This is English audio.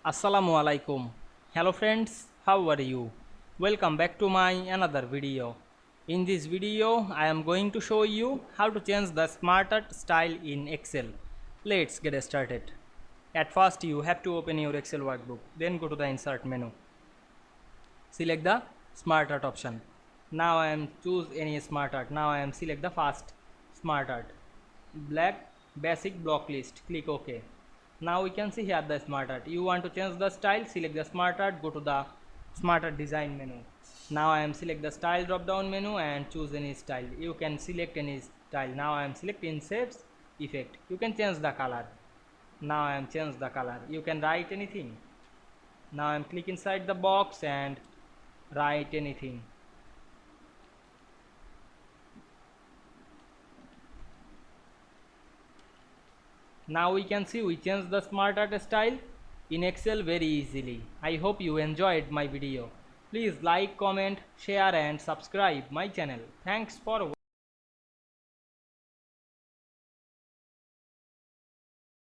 Assalamu Walaikum. Hello friends, how are you? Welcome back to my another video. In this video, I am going to show you how to change the SmartArt style in Excel. Let's get started. At first, you have to open your Excel workbook. Then go to the Insert menu. Select the SmartArt option. Now I am choose any SmartArt. Now I am select the first SmartArt. Black basic block list. Click OK. Now we can see here the SmartArt. You want to change the style, select the SmartArt, go to the SmartArt design menu. Now I am select the style drop down menu and choose any style. You can select any style. Now I am select insets effect. You can change the color. Now I am change the color. You can write anything. Now I am click inside the box and write anything. Now we can see we change the SmartArt style in Excel very easily. I hope you enjoyed my video. Please like, comment, share and subscribe my channel. Thanks for watching.